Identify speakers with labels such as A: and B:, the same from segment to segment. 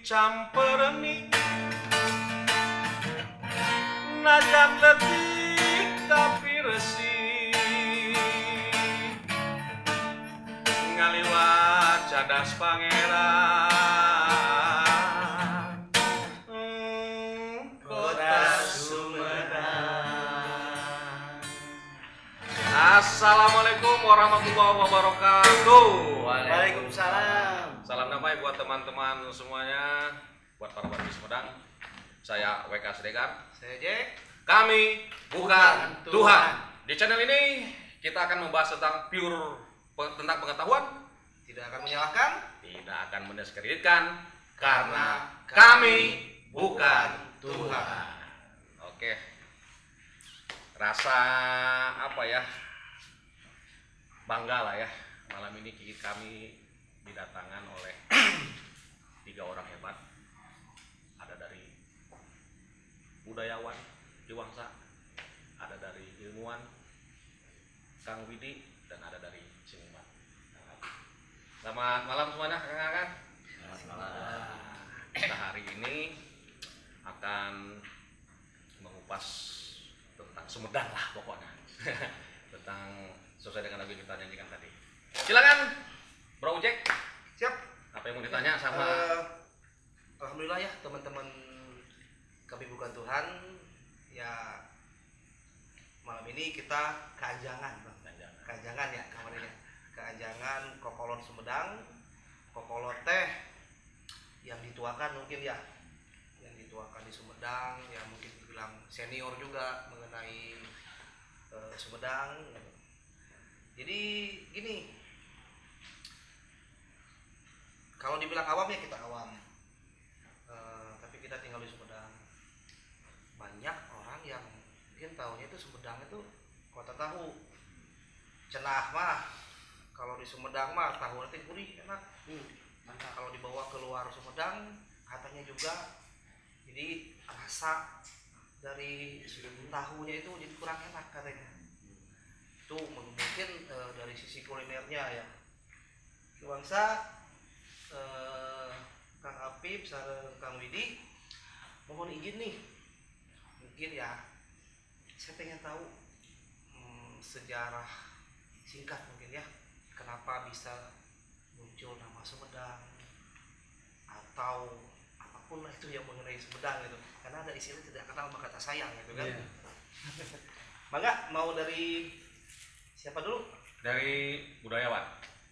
A: camperni najan letik tapi resih ngaliwat cadas pangeran kota Sumedang. Assalamualaikum warahmatullahi wabarakatuh.
B: Waalaikumsalam.
A: Salam damai buat teman-teman semuanya, buat para warga Sumedang. Saya WK Sedegar.
B: Saya Jack.
A: Kami bukan Tuhan. Di channel ini kita akan membahas tentang tentang pengetahuan,
B: Tidak akan menyalahkan,
A: tidak akan mendiskreditkan, karena kami bukan Tuhan. Oke. Rasa apa ya? Bangga lah ya. Malam ini kami didatangan oleh 3 orang hebat. Ada dari budayawan Jiwangsa, ada dari ilmuwan Kang Widi, dan ada dari seniman. Selamat malam semuanya, Kang.
B: Selamat malam.
A: Kita hari ini akan mengupas tentang Sumedang lah pokoknya. Tentang sesuai dengan lagu yang kita nyanyikan tadi. Silakan Bro Jack.
B: Siap.
A: Apa yang mau ditanya sama
B: Alhamdulillah ya teman-teman kami bukan Tuhan. Ya malam ini kita keanjangan, Bang. Keanjangan ya kamarnya. Keanjangan Kokolot Sumedang. Kokolot teh yang dituakan mungkin ya. Yang dituakan di Sumedang, ya mungkin dibilang senior juga mengenai Sumedang. Jadi gini, kalau dibilang awam ya kita awam, tapi kita tinggal di Sumedang. Banyak orang yang mungkin tahunya itu Sumedang itu kota tahu. Cenah mah kalau di Sumedang mah tahu nanti gurih enak. Maka kalau dibawa keluar Sumedang katanya juga jadi rasa dari tahunya itu jadi kurang enak katanya. Itu mungkin dari sisi kulinernya ya. Bangsa Kang Apip sareng Kang Widi mohon izin nih, mungkin ya saya pengen tahu sejarah singkat mungkin ya, kenapa bisa muncul nama Sumedang atau apapun lah itu yang mengenai Sumedang gitu, karena ada istilah tidak kenal maka tak sayang gitu kan. Mangga mau dari siapa dulu?
A: dari budayawan,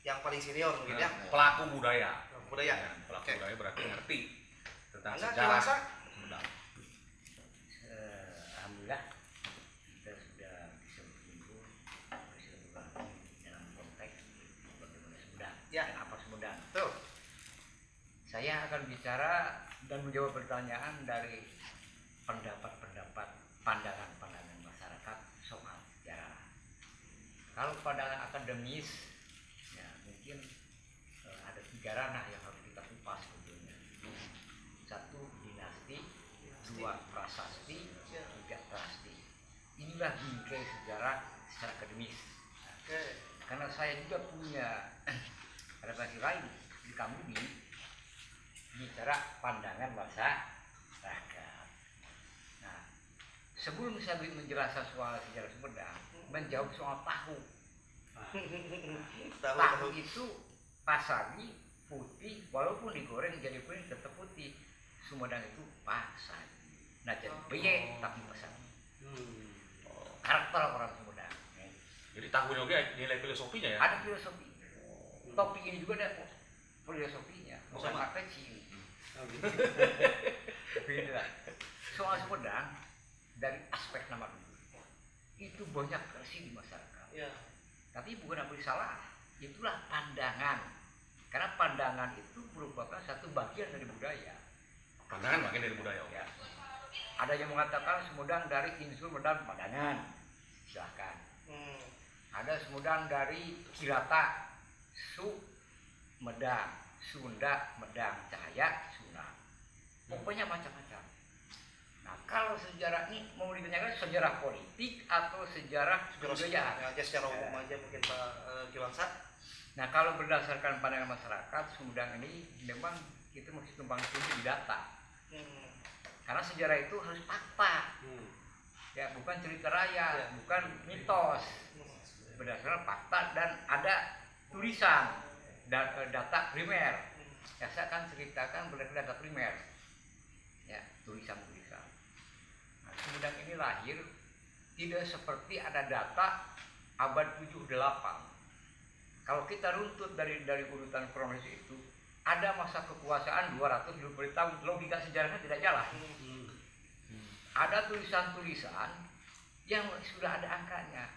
B: Yang paling senior mungkin ya.
A: pelaku budaya.
B: Budaya.
A: Pelaku budaya berarti ngerti tentang
B: Mangga
A: sejarah
B: Kiwasa.
A: Sumedang.
C: Alhamdulillah kita sudah bisa berkumpul dalam konteks bagaimana Sumedang
B: Ya.
C: dan apa Sumedang.
B: Tuh.
C: Saya akan bicara dan menjawab pertanyaan dari pendapat-pendapat, pandangan-pandangan masyarakat soal sejarah. Kalau pandangan akademis, ya mungkin ada 3 ranah yang harus kita kupas sebetulnya. 1 dinasti, 2 prasasti, 3 prasasti. Inilah bingkai sejarah secara akademis.
B: Oke.
C: Karena saya juga punya referensi lain di kamu ini bicara pandangan masyarakat. Nah, sebelum saya menjelaskan soal sejarah Sumedang, menjawab soal tahu. Tahu itu pasagi putih, walaupun digoreng jadi kuning tetap putih. Sumedang itu pasagi. Nah, jadi beye tapi pasagi. Karakter orang Sumedang.
A: Jadi tahunya oke nilai filosofinya ya.
C: Ada filosofi. Topik ini juga ada filosofinya. Bukan
A: Sama.
C: pakai sih. Beda. Soal Sumedang dari aspek nama dulu itu banyak versi di masyarakat.
B: Ya.
C: Tapi bukan apa salah. Itulah pandangan. Karena pandangan itu merupakan satu bagian dari budaya.
A: Pandangan bagian dari budaya.
C: Ya. Ada yang mengatakan Sumedang dari insur Medan pandangan. Silahkan. Ada Sumedang dari Kirata, Medang, Sunda, Medang, Cahaya, Sunda. Pokoknya macam-macam. Nah, kalau sejarah ini mau ditanyakan sejarah politik atau sejarah kebudayaan?
B: Aja secara umum aja mungkin Pak Kiwangsa.
C: Nah, kalau berdasarkan pandangan masyarakat, Sumedang ini memang kita mesti tumpang tindih di data.
B: Hmm.
C: Karena sejarah itu harus fakta, ya bukan cerita raya, bukan mitos, berdasarkan fakta dan ada tulisan data primer. Ya, saya akan ceritakan berdasarkan data primer, ya tulisan-tulisan. Nah, Sumedang ini lahir tidak seperti ada data abad 78. Kalau kita runtut dari urutan kronologis itu, ada masa kekuasaan 220 tahun, logika sejarahnya tidak jalan. Ada tulisan-tulisan yang sudah ada angkanya.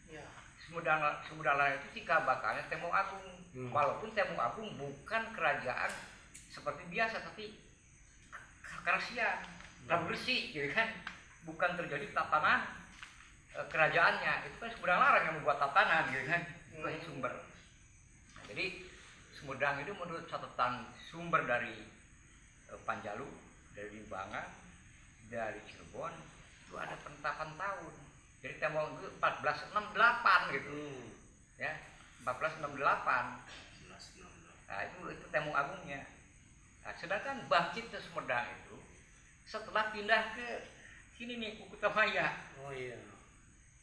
B: Ya.
C: Sumedang Larang itu cikal bakalnya Temong Agung. Walaupun Temong Agung bukan kerajaan seperti biasa, tapi kerasian, Bersih, gitu kan? Bukan terjadi tatanan kerajaannya. Itu kan Sumedang Larang yang membuat tatanan, gitu kan? Itu yang sumber. Nah, jadi Sumedang itu menurut catatan sumber dari Panjalu, dari Limbangan, dari Cirebon itu ada penetapan tahun. Jadi Temong itu 1468 gitu. Ya, 1468. Nah, itu Temong Agungnya. Nah, sedangkan Bangkit ke Sumedang itu setelah pindah ke sini nih Kukutamaya.
B: Oh iya.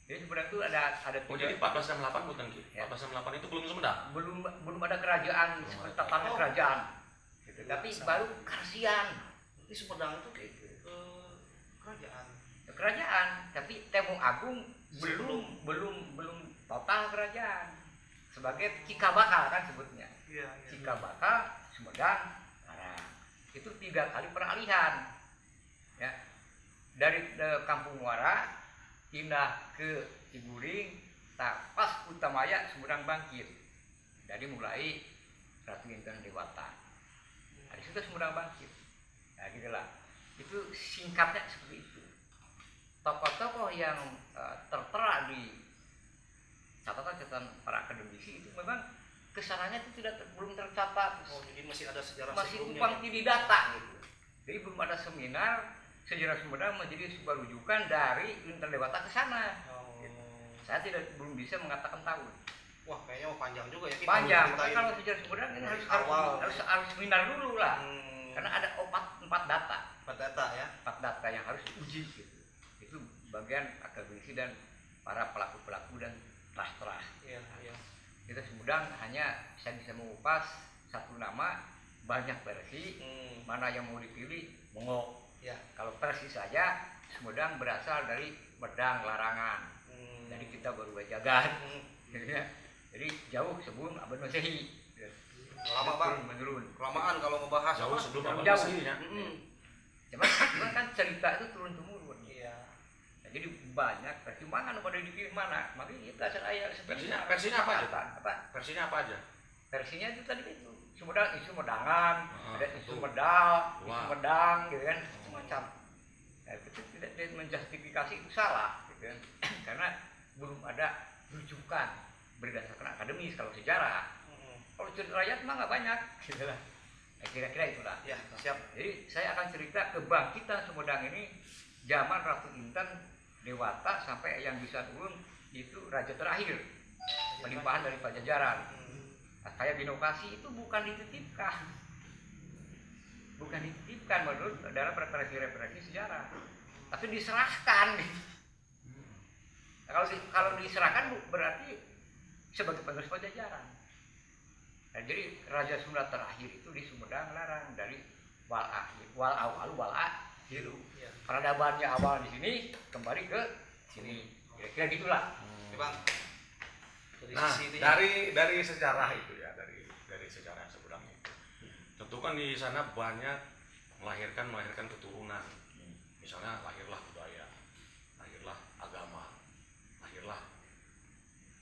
C: Jadi Sumedang itu ada
A: Oh jadi 1468 bukan Ki?
C: Ya.
A: 1468 itu belum Sumedang?
C: belum ada kerajaan seperti tatanan kerajaan. Gitu. Tapi baru kerasian.
B: Ini Sumedang itu kayak kerajaan.
C: Kerajaan, tapi Temong Agung belum total kerajaan. Sebagai cikal-bakal kan sebutnya.
B: Iya.
C: Cikal-bakal Sumedang Larang. Itu 3 kali peralihan. Ya. Dari Kampung Muara pindah ke Ciguring, pas Kutamaya Sumedang bangkit. Jadi mulai Ratu Inten Dewata. Nah, di situ Sumedang bangkit. Nah, gitulah. Itu singkatnya seperti itu. Tokoh-tokoh yang tertera di catatan para akademisi itu memang kesananya itu belum tercatat.
B: Oh, jadi masih ada sejarah
C: Masih
B: sebelumnya.
C: tumpang tindih data gitu. Jadi belum ada seminar sejarah Sumedang menjadi sebuah rujukan dari Inten Dewata ke sana.
B: Oh.
C: Saya belum bisa mengatakan tahun.
B: Wah, kayaknya mau panjang juga ya. Kita
C: Panjang,
B: ceritain.
C: kalau sejarah Sumedang ini
B: Dari
C: harus
B: awal.
C: seminar dulu lah.
B: Karena
C: Karena ada 4 data,
B: data ya.
C: 4 data yang harus diuji gitu. Itu bagian akademisi dan para pelaku-pelaku dan terah-terah.
B: Iya.
C: Kita Sumedang hanya saya bisa mengupas satu nama, banyak versi, mana yang mau dipilih, monggo.
B: Ya.
C: Kalau versi saja, Sumedang berasal dari Medang Larangan. Jadi kita baru bajagan. Jadi jauh sebelum abad Masehi.
B: Lama bang.
C: Menurun.
B: Kelamaan kalau ngebahas
A: Jauh
B: apa?
A: sebelum
C: jauh.
A: abad Masehi ya.
C: Cuman kan cerita itu turun temurun.
B: Iya.
C: Nah, jadi banyak versi mana pada dipilih mana. Makanya kita saya
A: Versinya apa aja?
C: Apa?
A: Versinya apa aja?
C: Versinya itu tadi itu Sumedang, isu Medangan, ada isu
A: betul.
C: Medal, isu
A: Wah.
C: Medang, gitu kan, macam. Nah, itu tidak menjustifikasi itu salah, gitu kan, karena belum ada rujukan berdasarkan akademis kalau sejarah. Kalau cerita rakyat mah nggak banyak, gitu lah. Nah, kira-kira itulah.
B: Ya, siap.
C: Jadi saya akan cerita kebangkitan Sumedang ini zaman Ratu Inten Dewata sampai yang bisa turun itu raja terakhir, pelimpahan dari Pajajaran. Nah, kayak Binokasi itu bukan dititipkan menurut dalam referensi sejarah, tapi diserahkan. Nah, kalau diserahkan berarti sebagai penerus Pajajaran. Nah, jadi Raja Sunda terakhir itu di Sumedang Larang dari Wal Hiru. Peradabannya awal di sini, kembali ke sini. Kira-kira gitulah.
B: Bang.
A: Nah, dari sejarah itu ya, dari sejarah Sumedang itu. Tentu kan di sana banyak melahirkan keturunan. Misalnya lahirlah budaya, lahirlah agama, lahirlah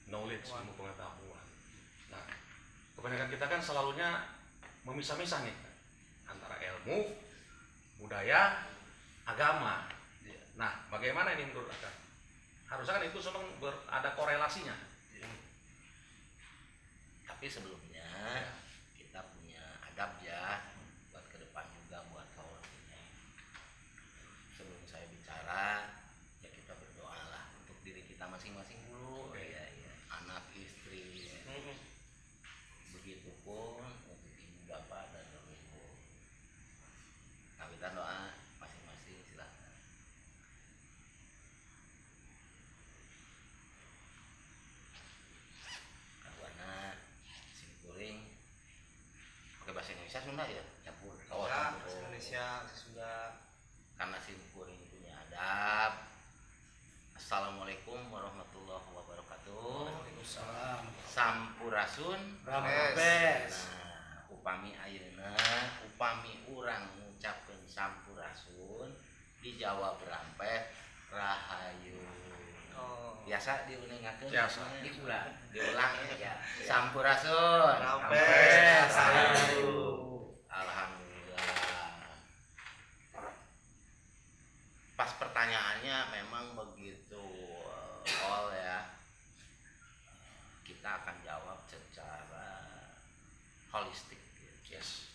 A: knowledge, ilmu pengetahuan. Nah, kebanyakan kita kan selalunya memisah-misah nih antara ilmu, budaya, agama. Nah, bagaimana ini menurut Anda? Harusnya kan itu semua ada korelasinya.
D: Tapi sebelumnya kita punya adab ya buat ke depan juga buat kawan ini. Sebelum saya bicara ya kita berdoa lah untuk diri kita masing-masing dulu. Ya, anak istri. Begitupun untuk ibu bapak dan leluhur. Sunda ya?
C: Campur.
D: Oh,
B: Ya,
D: campur.
B: Indonesia sudah.
D: Karena simkuring punya adab. Assalamualaikum warahmatullahi wabarakatuh.
B: Waalaikumsalam.
D: Sampurasun.
B: Rampes.
D: Nah, upami ayeuna, upami urang ngucapkeun sampurasun, dijawab rampes rahayu.
B: Oh.
D: Biasa diuningakeun.
A: Biasa.
D: Diulang ya. Sampurasun.
B: Rampes.
D: Rahayu. Alhamdulillah. Pas pertanyaannya memang begitu all ya. Kita akan jawab secara holistik. Yes.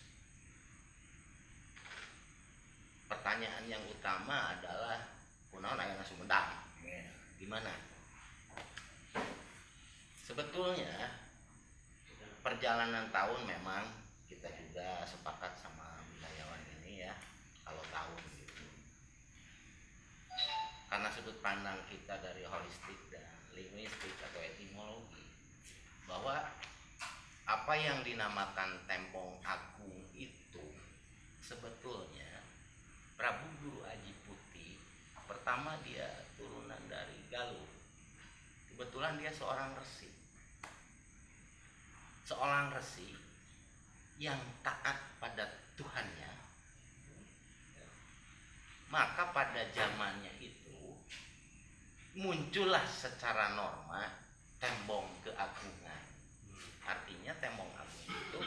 D: Pertanyaan yang utama adalah kunaon aya Sumedang. Gimana? Sebetulnya perjalanan tahun memang kita juga sepakat sama budayawan ini ya, kalau tahun gitu. Karena sudut pandang kita dari holistik dan linguistik atau etimologi, bahwa apa yang dinamakan Tembong Agung itu sebetulnya Prabu Guru Aji Putih pertama dia turunan dari Galuh. Kebetulan dia seorang resi yang taat pada Tuhannya. Maka pada zamannya itu muncullah secara norma tembong keagungan. Artinya tembong agung itu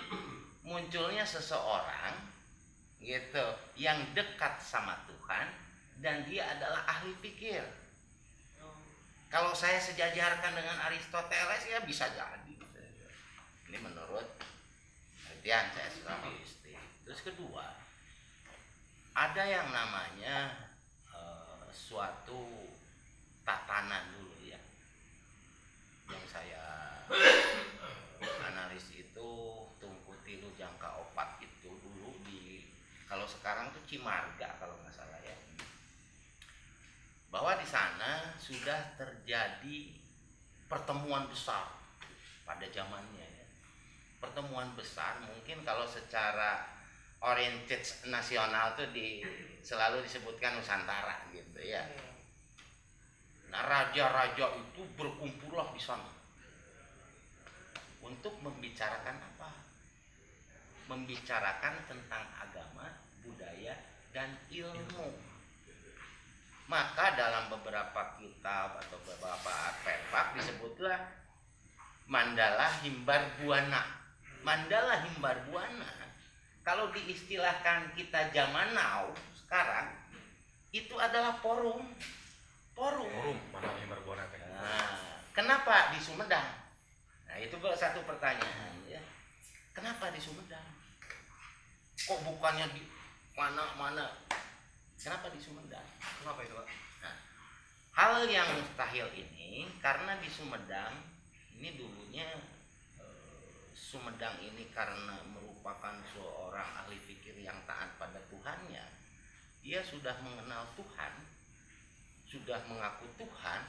D: munculnya seseorang gitu yang dekat sama Tuhan dan dia adalah ahli pikir. Kalau saya sejajarkan dengan Aristoteles ya bisa jadi. Ini menurut artian saya statistik. Terus kedua, ada yang namanya suatu tatanan dulu ya, yang saya analis itu Tungku Tilu Jangka Opat itu dulu di, kalau sekarang tuh Cimarga kalau nggak salah ya, bahwa di sana sudah terjadi pertemuan besar pada zamannya ya. Pertemuan besar mungkin kalau secara oriented nasional tuh selalu disebutkan Nusantara gitu ya. Nah, raja-raja itu berkumpullah di sana untuk membicarakan apa? Membicarakan tentang agama, budaya, dan ilmu. Maka dalam beberapa kitab atau beberapa artefak disebutlah Mandala Himbar Buana. Mandala Himbar Buana kalau diistilahkan kita zaman now sekarang itu adalah forum.
A: Mana yang berbuana teh?
D: Nah, kenapa di Sumedang? Nah, itu satu pertanyaan ya. Kenapa di Sumedang? Kok bukannya di mana-mana? Kenapa di Sumedang?
B: Kenapa itu, Pak?
D: Nah, hal yang mustahil ini karena di Sumedang ini dulunya Sumedang ini karena merupakan seorang ahli fikir yang taat pada Tuhannya. Dia sudah mengenal Tuhan, sudah mengaku Tuhan,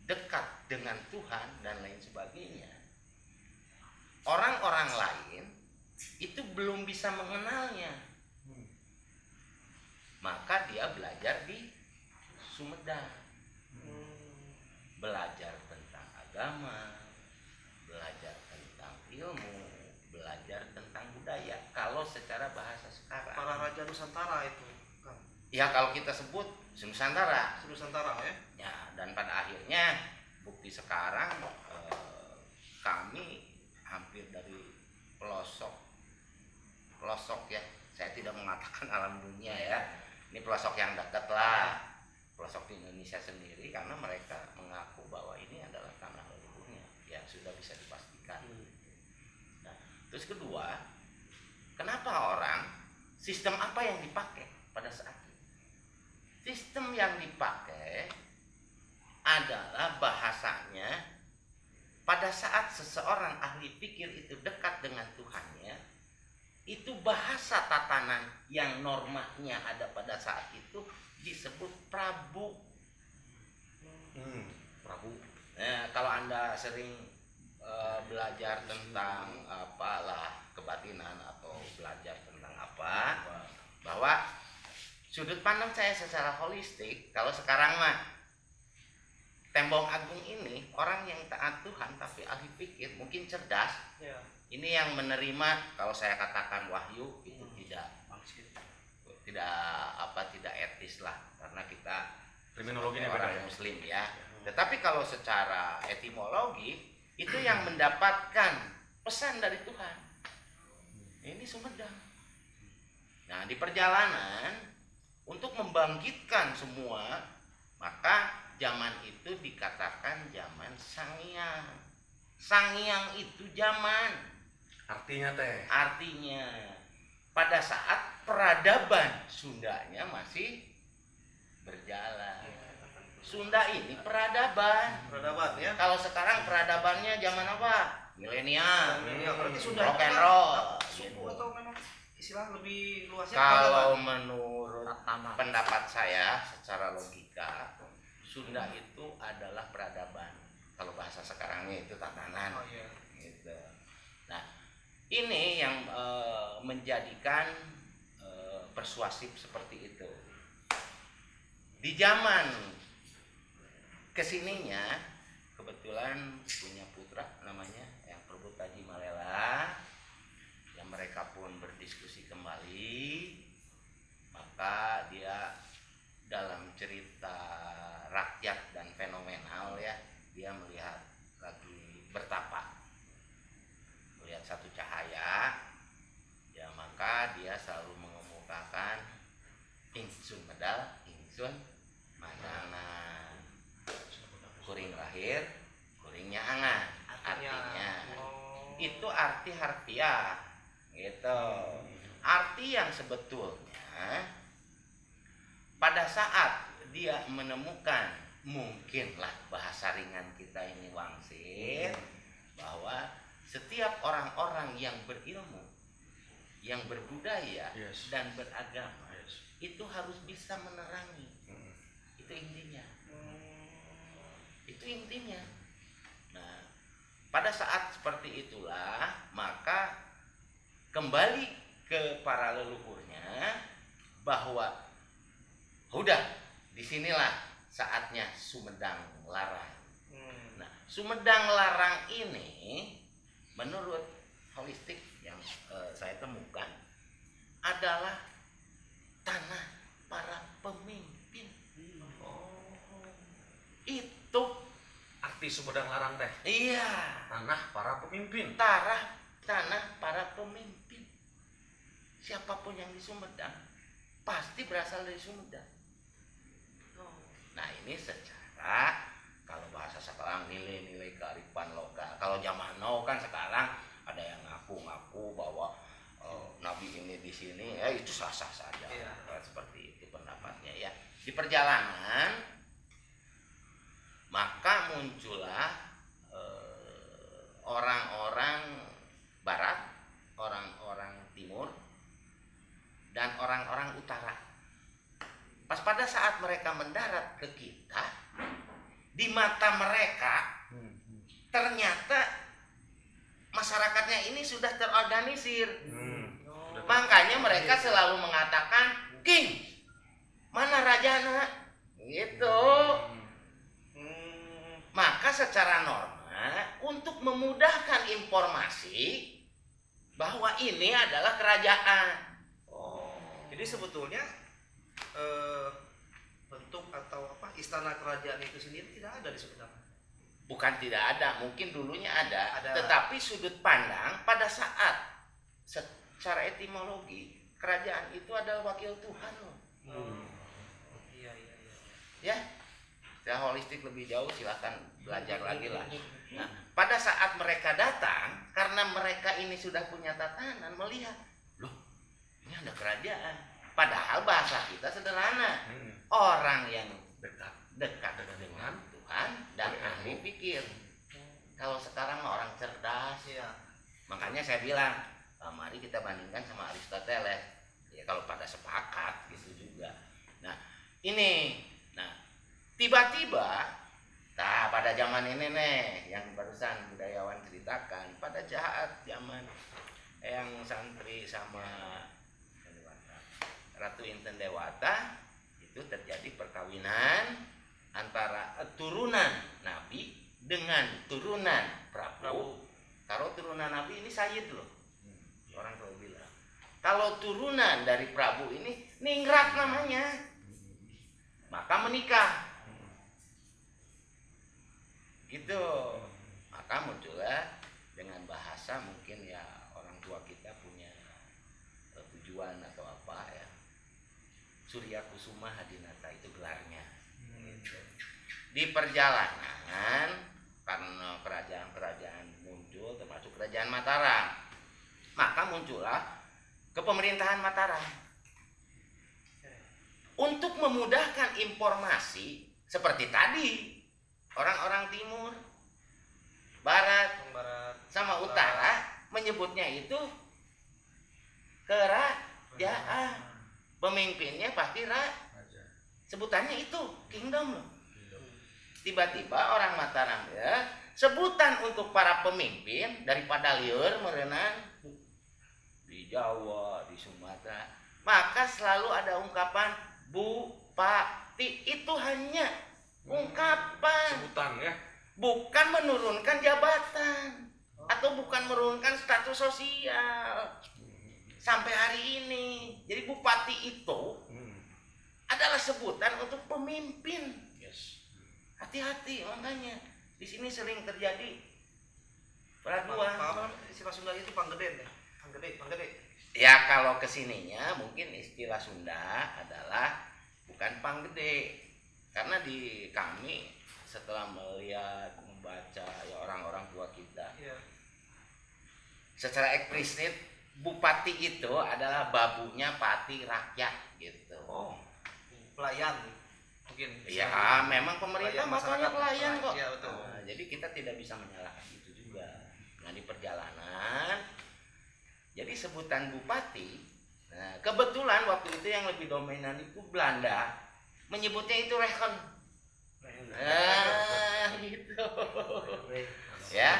D: dekat dengan Tuhan dan lain sebagainya. Orang-orang lain itu belum bisa mengenalnya. Maka dia belajar di Sumedang. Belajar tentang agama, belajar tentang ilmu, belajar tentang budaya. Kalau secara bahasa sekarang,
B: Para raja Nusantara itu, Kang.
D: ya kalau kita sebut Nusantara.
B: Nusantara ya.
D: Ya, dan pada akhirnya bukti sekarang kami hampir dari pelosok ya. Saya tidak mengatakan alam dunia ya. Ini pelosok yang dekat lah, pelosok di Indonesia sendiri, karena mereka mengaku bahwa ini adalah tanah leluhurnya yang sudah bisa dipastikan. Nah, terus kedua, kenapa orang, sistem apa yang dipakai pada saat itu? Sistem yang dipakai adalah bahasanya pada saat seseorang ahli pikir itu dekat dengan Tuhannya, itu bahasa tatanan yang normanya ada pada saat itu disebut Prabu.
A: Prabu.
D: Nah, kalau Anda sering belajar tentang apalah kebatinan atau belajar tentang apa, bahwa sudut pandang saya secara holistik, kalau sekarang mah Tembong Agung ini orang yang taat Tuhan tapi ahli pikir, mungkin cerdas.
B: Ya.
D: Ini yang menerima, kalau saya katakan wahyu itu tidak etis lah, karena kita
A: Terminologinya
D: sebagai
A: beda
D: orang
A: ya.
D: Muslim ya. Tetapi kalau secara etimologi itu yang mendapatkan pesan dari Tuhan. Ini Sumedang. Nah, di perjalanan untuk membangkitkan semua, maka zaman itu dikatakan zaman Sangyang. Sangyang itu zaman.
A: Artinya teh.
D: Artinya pada saat peradaban Sundanya masih berjalan. Sunda ini peradaban.
B: Peradaban ya.
D: Kalau sekarang peradabannya zaman apa? Milenial.
B: Ya, berarti sudah
D: Rock and roll.
B: suku atau memang istilah lebih luasnya
D: Kalau
B: peradaban?
D: menurut pendapat saya secara logika, Sunda itu adalah peradaban. Kalau bahasa sekarangnya itu tatanan.
B: Oh iya.
D: Gitu. Nah, ini yang menjadikan persuasif seperti itu. Di zaman kesininya kebetulan punya putra namanya yang Prabu Taji Malela, yang mereka pun berdiskusi kembali, maka dia dalam cerita rakyat dan fenomenal ya, dia melihat lagi bertapa, melihat satu cahaya ya, maka dia selalu mengemukakan ingsun medal ingsun madangan, kuring lahir kuringnya angan. Artinya itu arti harfiah gitu. Arti yang sebetulnya pada saat dia menemukan, mungkinlah bahasa ringan kita ini wangsit, bahwa setiap orang-orang yang berilmu, yang berbudaya
A: Yes.
D: dan beragama
A: Yes.
D: itu harus bisa menerangi. Itu intinya. Itu intinya. Nah, pada saat seperti itulah maka kembali ke para leluhurnya bahwa udah disinilah saatnya Sumedang Larang. Nah, Sumedang Larang ini menurut holistik yang saya temukan adalah tanah para pemimpin. Itu
A: Arti Sumedang Larang teh.
D: iya,
A: Tanah para pemimpin.
D: tanah para pemimpin. Siapapun yang di Sumedang pasti berasal dari Sumedang. Nah, ini secara kalau bahasa sekarang nilai-nilai kearifan lokal. Kalau zaman now kan sekarang ada yang ngaku-ngaku bahwa Nabi ini di sini, ya itu sah-sah saja.
B: Iya.
D: Seperti itu pendapatnya ya. Di perjalanan maka muncullah orang-orang barat, orang-orang timur, dan orang-orang utara. Pas pada saat mereka mendarat ke kita, di mata mereka ternyata masyarakatnya ini sudah terorganisir. Makanya mereka selalu mengatakan, "King, mana rajana?" Gitu. Maka secara norma untuk memudahkan informasi bahwa ini adalah kerajaan.
B: Jadi sebetulnya bentuk atau apa istana kerajaan itu sendiri tidak ada di Sumedang.
D: Bukan tidak ada, mungkin dulunya ada.
B: Ada.
D: Tetapi sudut pandang pada saat secara etimologi kerajaan itu adalah wakil Tuhan loh.
B: Iya iya iya.
D: Ya, secara holistik lebih jauh silahkan belajar lagi lah. Nah, pada saat mereka datang, karena mereka ini sudah punya tatanan, melihat, loh, ini ada kerajaan. Padahal bahasa kita sederhana. Orang yang dekat dengan Tuhan dan ahli pikir. Kalau sekarang orang cerdas,
B: Iya.
D: makanya saya bilang, mari kita bandingkan sama Aristoteles. Ya kalau pada sepakat gitu juga. Nah, ini, tiba-tiba, pada zaman ini nih, yang barusan budayawan ceritakan, pada saat zaman Eyang Santri sama Ratu Inten Dewata itu terjadi perkawinan antara turunan Nabi dengan turunan Prabu. Kalau turunan Nabi ini Sayyid loh, orang kalau bilang. Kalau turunan dari Prabu ini ningrat namanya, maka menikah. Gitu. Maka muncullah dengan bahasa mungkin ya orang tua kita punya tujuan atau apa ya. Surya Kusuma Hadinata itu gelarnya. Gitu. Di perjalanan karena kerajaan-kerajaan muncul termasuk kerajaan Mataram, maka muncullah kepemerintahan Mataram untuk memudahkan informasi seperti tadi orang-orang timur, barat, sama utara menyebutnya itu kerajaan, pemimpinnya pasti sebutannya itu kingdom loh. Tiba-tiba orang Mataram ya sebutan untuk para pemimpin daripada lieur merenang di Jawa, di Sumatera, maka selalu ada ungkapan bupati. Itu hanya ungkapan,
A: Sebutan ya.
D: bukan menurunkan jabatan atau bukan menurunkan status sosial sampai hari ini. Jadi bupati itu adalah sebutan untuk pemimpin.
A: Yes.
D: Hati-hati, makanya di sini sering terjadi peraduan.
B: Apa istilah Sunda itu panggeden ya? Panggede.
D: Ya kalau kesininya mungkin istilah Sunda adalah bukan panggede, karena di kami setelah melihat membaca ya orang-orang tua kita,
B: Iya.
D: secara eksplisit bupati itu adalah babunya pati rakyat gitu.
B: Oh, pelayan mungkin.
D: Ya memang pemerintah
B: Pelayan
D: makanya
B: masyarakat.
D: pelayan kok.
B: Iya, betul.
D: Nah, jadi kita tidak bisa menyalahkan itu juga. Nah di perjalanan, jadi sebutan bupati. Nah kebetulan waktu itu yang lebih dominan itu Belanda, menyebutnya itu reken. Gitu. Ya.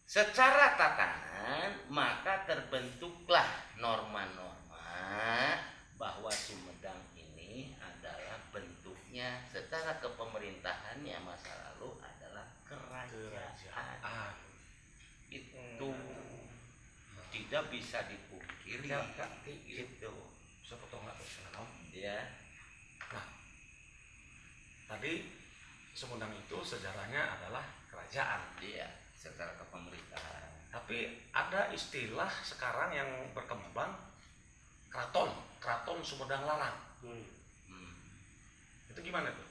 D: Secara tatanan maka terbentuklah norma-norma bahwa Sumedang ini adalah bentuknya secara kepemerintahannya masa lalu adalah kerajaan. Itu tidak bisa dipungkiri. Gitu.
A: Bisa potong nggak tuh?
D: Ya.
A: Tadi Sumedang itu sejarahnya adalah kerajaan.
D: Iya, secara kepemerintahan.
A: Tapi ada istilah sekarang yang berkembang, keraton Sumedang Larang.
D: Hmm.
A: Itu gimana tuh?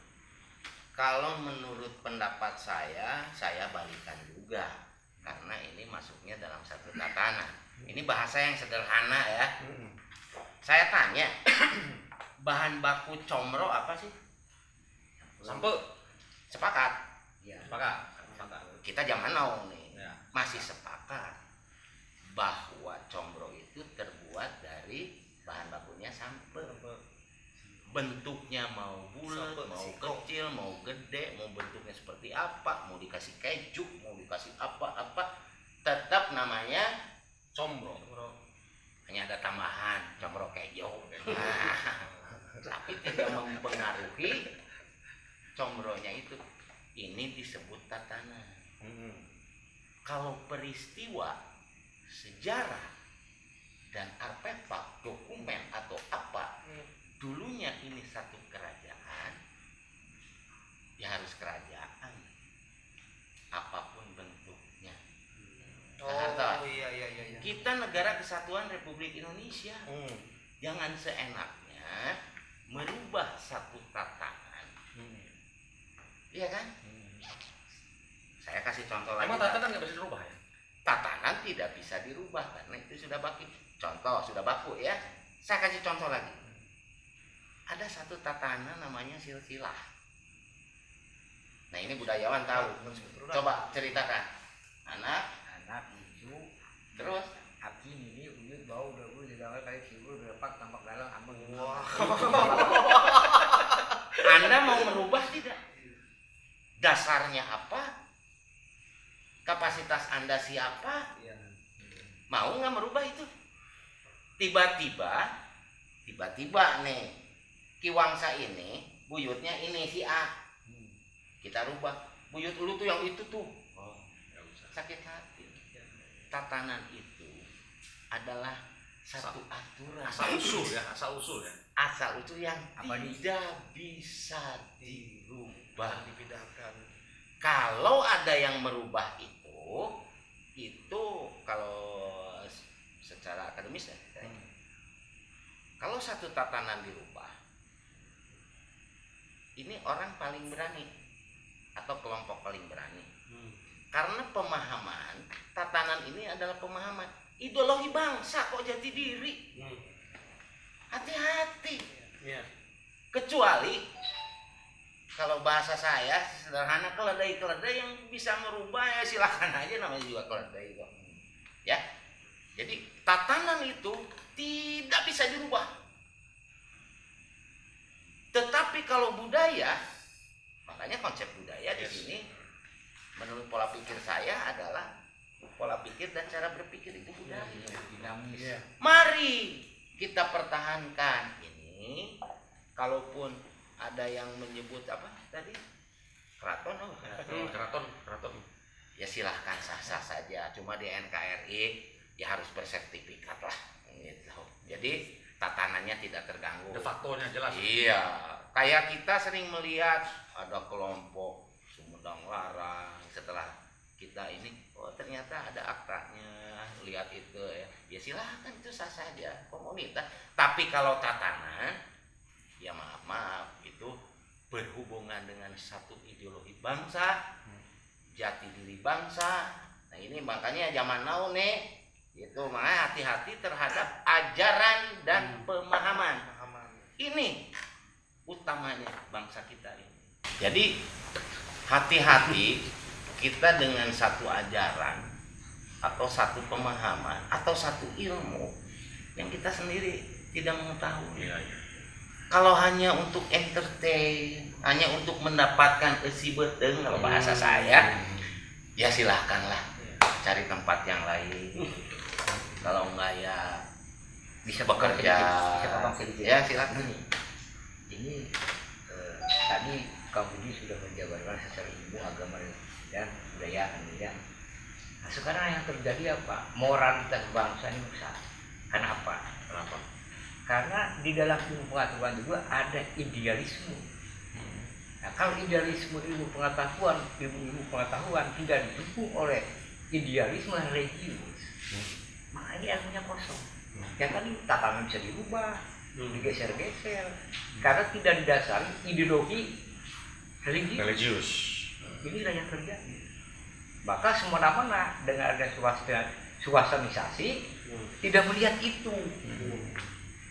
D: Kalau menurut pendapat saya balikan juga. Karena ini masuknya dalam satu tatanan. Ini bahasa yang sederhana ya. Saya tanya, bahan baku comro apa sih?
A: Sampai
D: Sepakat.
C: Ya.
A: sepakat.
D: Kita zaman now nih
A: Ya.
D: masih sepakat bahwa combro itu terbuat dari bahan bakunya sampe. Bentuknya mau bulat,
B: Sampe,
D: mau
B: siko.
D: kecil, mau gede, mau bentuknya seperti apa, mau dikasih keju, mau dikasih apa, tetap namanya
A: Combro.
D: hanya ada tambahan combro keju. Nah, tapi tidak mempengaruhi combronya itu. Ini disebut tatanan. Kalau peristiwa sejarah dan artefak dokumen atau apa dulunya ini satu kerajaan, ya harus kerajaan apapun bentuknya.
B: Oh, iya.
D: Kita negara kesatuan Republik Indonesia, jangan seenaknya merubah satu tatanan. Iya kan? Saya kasih contoh lagi.
A: Emang tatanan nggak bisa dirubah ya?
D: Tatanan tidak bisa dirubah karena itu sudah baku. Contoh sudah baku ya. Saya kasih contoh lagi. Ada satu tatanan namanya silsilah. Nah ini budayawan tahu. Coba ceritakan. Anak,
C: Itu
D: terus
C: api ini uyut bau dagu didangar kali sibul berlepak tampak dalam amun.
B: Wah.
D: Anda mau merubah tidak? Dasarnya apa? Kapasitas Anda siapa?
B: Iya.
D: mau nggak merubah itu? Tiba-tiba nih Ki Wangsa ini buyutnya ini si A, kita rubah buyut lu tuh yang itu tuh,
A: Nggak usah.
D: sakit hati. Tatanan itu adalah satu aturan,
A: Asal usul ya.
D: asal itu yang
C: Apa nih?
D: tidak bisa dirubah.
B: dipindahkan.
D: Kalau ada yang merubah itu kalau secara akademis ya, kalau satu tatanan dirubah, ini orang paling berani atau kelompok paling berani. Karena pemahaman tatanan ini adalah pemahaman ideologi bangsa kok jati diri. Hati-hati. Kecuali kalau bahasa saya sederhana, keledai yang bisa merubah ya silakan aja, namanya juga keledai kok. Ya. Jadi tatanan itu tidak bisa dirubah. Tetapi kalau budaya, makanya konsep budaya di sini menurut pola pikir saya adalah pola pikir dan cara berpikir itu budaya.
C: Dinamis.
D: Mari kita pertahankan ini. Kalaupun ada yang menyebut apa tadi? Keraton,
A: Keraton.
D: ya silahkan sah-sah saja. Cuma di NKRI ya harus bersertifikat lah. Gitu. Jadi tatanannya tidak terganggu.
A: De facto-nya jelas.
D: Iya, kayak kita sering melihat ada kelompok Sumedang Larang, setelah kita ini, oh ternyata ada aktanya, lihat itu ya. Ya silahkan, itu sah saja komunitas. Tapi kalau tatanan, ya maaf itu berhubungan dengan satu ideologi bangsa, jati diri bangsa. Nah ini makanya zaman now nih, itu makanya hati-hati terhadap ajaran dan pemahaman. Ini utamanya bangsa kita ini. Jadi hati-hati kita dengan satu ajaran atau satu pemahaman atau satu ilmu yang kita sendiri tidak mengetahui.
A: Iya.
D: Kalau hanya untuk entertain, hanya untuk mendapatkan isi beteng kalau bahasa saya, ya silahkanlah cari tempat yang lain. Kalau enggak ya
C: Bisa
D: bekerja,
C: sedikit.
D: ya silakan.
C: Ini tadi Kang Budi sudah menjabarkan secara ilmu agama dan budaya ya. Nah, sekarang yang terjadi apa? Moralitas bangsa ini rusak. Kenapa? Karena di dalam ilmu pengetahuan juga ada idealisme. Nah, kalau idealisme ilmu pengetahuan tidak didukung oleh idealisme religius, maka ini ilmunya kosong. Ya tadi tatanan bisa dirubah, digeser-geser, karena tidak didasari ideologi
A: Religius.
C: Inilah yang terjadi. Maka semena-mena dengan ada suasanisasi tidak melihat itu.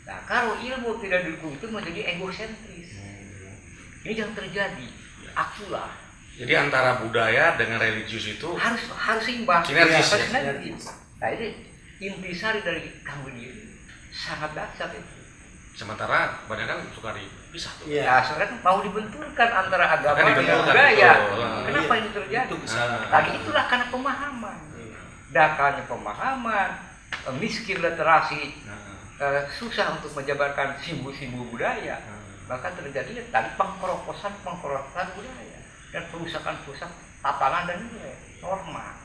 C: Nah, kalau ilmu tidak didukung itu menjadi egosentris. Ini yang terjadi. Akulah.
A: Jadi antara budaya dengan religius itu
C: Harus seimbang.
A: Sinergis,
C: Harus
A: ya?
C: sinergis. Nah, ini intisari dari kamu ini sangat dahsyat itu.
A: sementara banyak kan suka dipisah tuh.
C: Ya, soalnya mau dibenturkan antara agama
A: Kan
C: dan
A: dibenturkan,
C: budaya.
A: betul.
C: Kenapa ini terjadi? Tadi itulah karena pemahaman. Dakalnya pemahaman, miskin literasi, susah untuk menjabarkan simbol-simbol budaya. Maka terjadi tadi pengkeroposan budaya dan perusakan tatanan dan nilai norma.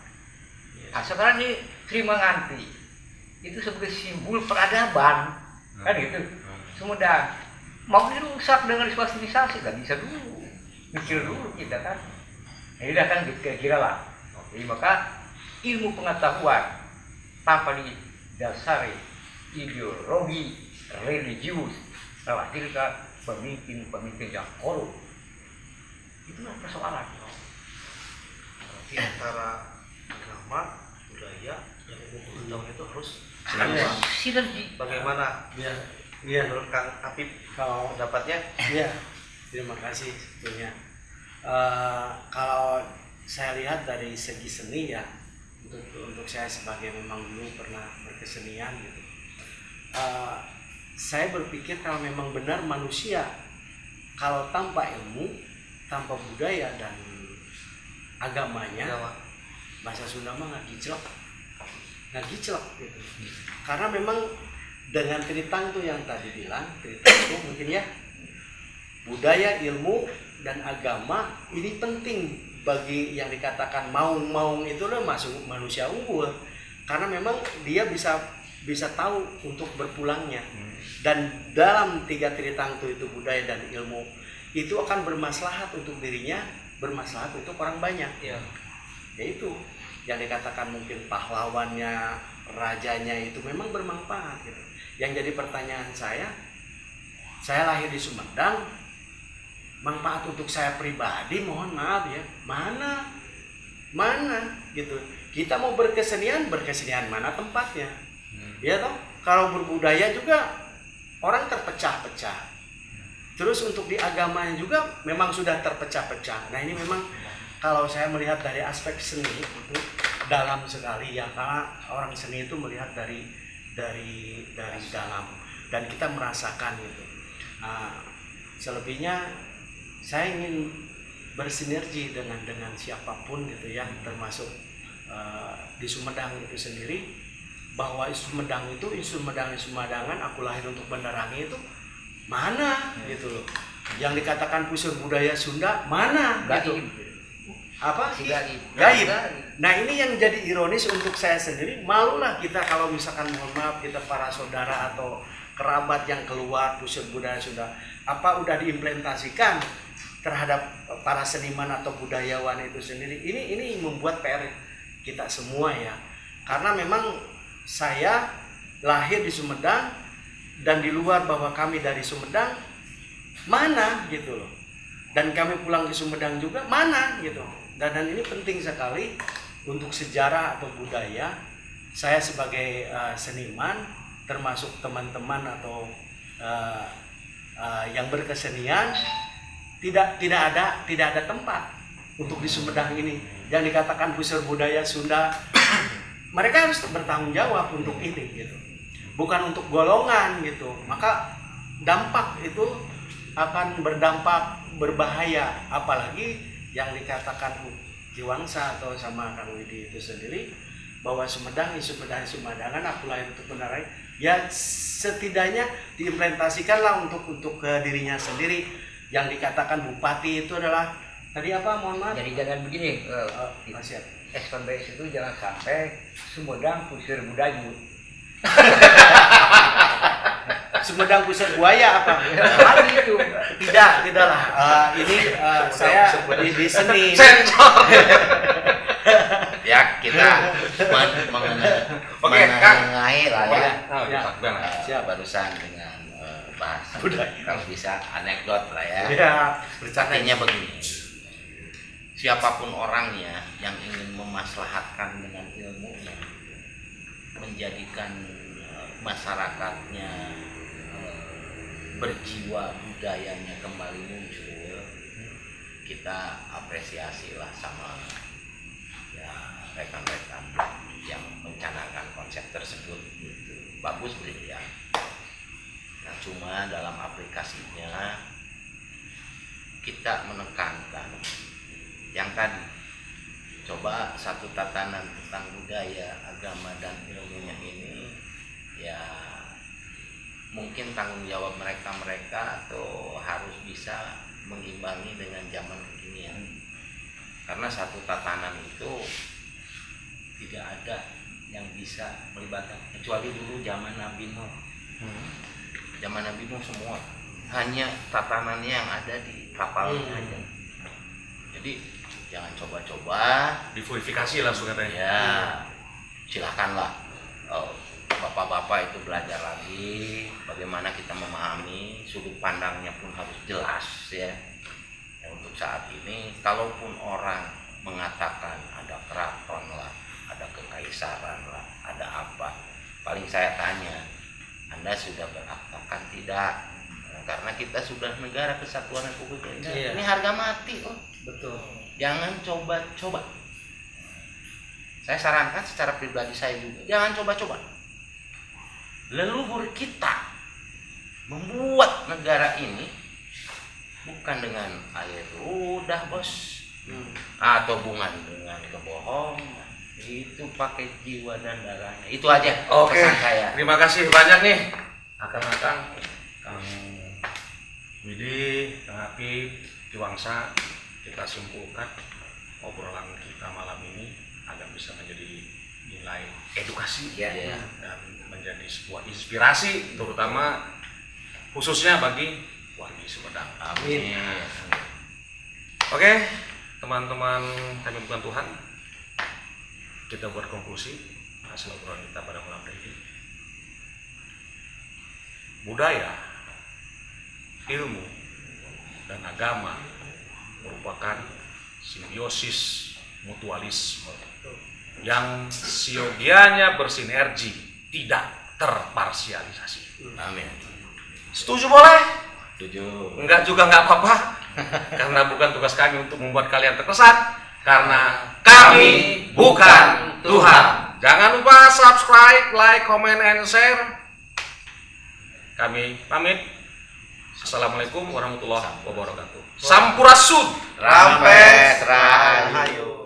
C: Nah, sekarang ini terima nganti itu sebagai simbol peradaban, kan gitu. Sumedang mau dirusak dengan swastisasi, nggak bisa dulu, mikir dulu kita kan. Ini dah kan kira-kira lah. Jadi maka ilmu pengetahuan tanpa didasari ideologi religius melahirkan pemimpin yang korup. Itulah persoalan.
B: Berarti antara agama, budaya, dan ilmu pengetahuan itu harus
C: Sinergi.
B: bagaimana? Menurut Kang Apip
E: Kalau
B: pendapatnya?
E: ya, terima kasih sebetulnya. Kalau saya lihat dari segi seni ya, untuk saya sebagai memang dulu pernah berkesenian gitu, saya berpikir kalau memang benar manusia kalau tanpa ilmu, tanpa budaya dan agamanya, bahasa Sunda mah nggak gijlek. giclek gitu. Karena memang dengan Tritang tuh yang tadi bilang, Tritang itu mungkin ya, budaya, ilmu, dan agama ini penting bagi yang dikatakan maung-maung itu loh masuk manusia unggul, karena memang dia bisa tahu untuk berpulangnya. Dan dalam 3 Tritang itu budaya dan ilmu itu akan bermaslahat untuk dirinya, bermaslahat untuk orang banyak.
B: Iya.
E: Yaitu yang dikatakan mungkin pahlawannya, rajanya itu memang bermanfaat gitu. Yang jadi pertanyaan saya lahir di Sumedang, manfaat untuk saya pribadi mohon maaf ya, mana gitu. Kita mau berkesenian mana tempatnya? Ya toh, kalau berbudaya juga orang terpecah-pecah. Terus untuk di agamanya juga memang sudah terpecah-pecah. Nah ini memang kalau saya melihat dari aspek seni itu dalam sekali ya, karena orang seni itu melihat dari dalam dan kita merasakan itu. Selebihnya saya ingin bersinergi dengan siapapun gitu ya, termasuk di Sumedang itu sendiri, bahwa Sumedang itu Sumedangan aku lahir untuk menerangi itu mana gitu loh. Yang dikatakan pusat budaya Sunda mana gitu. Apa? Gaib. Nah ini yang jadi ironis untuk saya sendiri, malulah kita kalau misalkan mohon maaf kita para saudara atau kerabat yang keluar pusat budaya Sunda, apa udah diimplementasikan terhadap para seniman atau budayawan itu sendiri. Ini membuat PR kita semua ya, karena memang saya lahir di Sumedang dan di luar bahwa kami dari Sumedang mana gitu loh, dan kami pulang ke Sumedang juga mana gitu. Dan ini penting sekali untuk sejarah atau budaya. Saya sebagai seniman, termasuk teman-teman atau yang berkesenian, tidak ada tempat untuk di Sumedang ini yang dikatakan pusat budaya Sunda. Mereka harus bertanggung jawab untuk ini gitu, bukan untuk golongan gitu. Maka dampak itu akan berdampak berbahaya, apalagi yang dikatakan Jiwangsa atau sama Kang Widi itu sendiri, bahwa Sumedangan aku lahir untuk menerangi. Ya setidaknya diimplementasikanlah untuk ke dirinya sendiri. Yang dikatakan bupati itu adalah tadi apa, mohon maaf.
C: Jadi jangan begini,
E: Siap.
C: SPBS itu jangan sampai Sumedang pusir budayu.
E: Sumedang pusat buaya apa?
C: Lagi itu.
E: Tidaklah. Ini saya di seni.
D: Ya kita mengenai lah ya.
E: Siap.
D: Barusan dengan bahasa
E: Budaya.
D: kalau bisa anekdot lah ya.
E: Ya, bercanda.
D: Artinya begini, siapapun orangnya yang ingin memaslahatkan dengan ilmunya, menjadikan masyarakatnya berjiwa budayanya kembali muncul, kita apresiasilah sama ya rekan-rekan yang mencanangkan konsep tersebut. Gitu. Bagus, brilian. Nah cuma dalam aplikasinya kita menekankan yang tadi, coba satu tatanan tentang budaya, agama, dan ilmunya ini ya mungkin tanggung jawab mereka atau harus bisa mengimbangi dengan zaman kekinian, karena satu tatanan itu tidak ada yang bisa melibatkan kecuali dulu zaman Nabi Nuh. Zaman Nabi Nuh semua hanya tatanannya yang ada di kapalnya aja. Jadi jangan coba-coba
A: Diversifikasi langsung katanya.
D: ya, silakanlah bapak-bapak itu belajar lagi bagaimana kita memahami, sudut pandangnya pun harus jelas ya. Untuk saat ini kalaupun orang mengatakan ada keraton lah, ada kekaisaran lah, ada apa, paling saya tanya, Anda sudah beraktakan tidak? Karena kita sudah negara kesatuan Republik Indonesia.
E: Iya.
D: Ini harga mati loh.
E: Betul.
D: Jangan coba-coba. Saya sarankan secara pribadi saya juga, jangan coba-coba. Leluhur kita membuat negara ini bukan dengan air ludah bos, atau bukan dengan kebohongan, Itu pakai jiwa dan darahnya. Itu aja
A: Oke,
D: pesan saya.
A: terima kasih banyak nih akang-akang, Kang Widi, Kang Apip, Ki Wangsa. Kita simpulkan obrolan kita malam ini agar bisa menjadi nilai edukasi
D: Ya.
A: dan menjadi sebuah inspirasi, terutama khususnya bagi wargi Sumedang.
D: Amin.
A: Oke, teman-teman kami bukan Tuhan, kita buat konklusi hasil obrolan kita pada malam hari ini. Budaya, ilmu, dan agama merupakan simbiosis mutualisme yang siogianya bersinergi, tidak terparsialisasi.
D: Amin.
A: Setuju boleh?
D: Setuju.
A: Enggak juga enggak apa-apa. Karena bukan tugas kami untuk membuat kalian terkesan. Karena kami bukan Tuhan. Jangan lupa subscribe, like, comment, and share. Kami pamit. Assalamualaikum warahmatullahi wabarakatuh. Sampurasun.
D: Rampes.
B: Rahayu.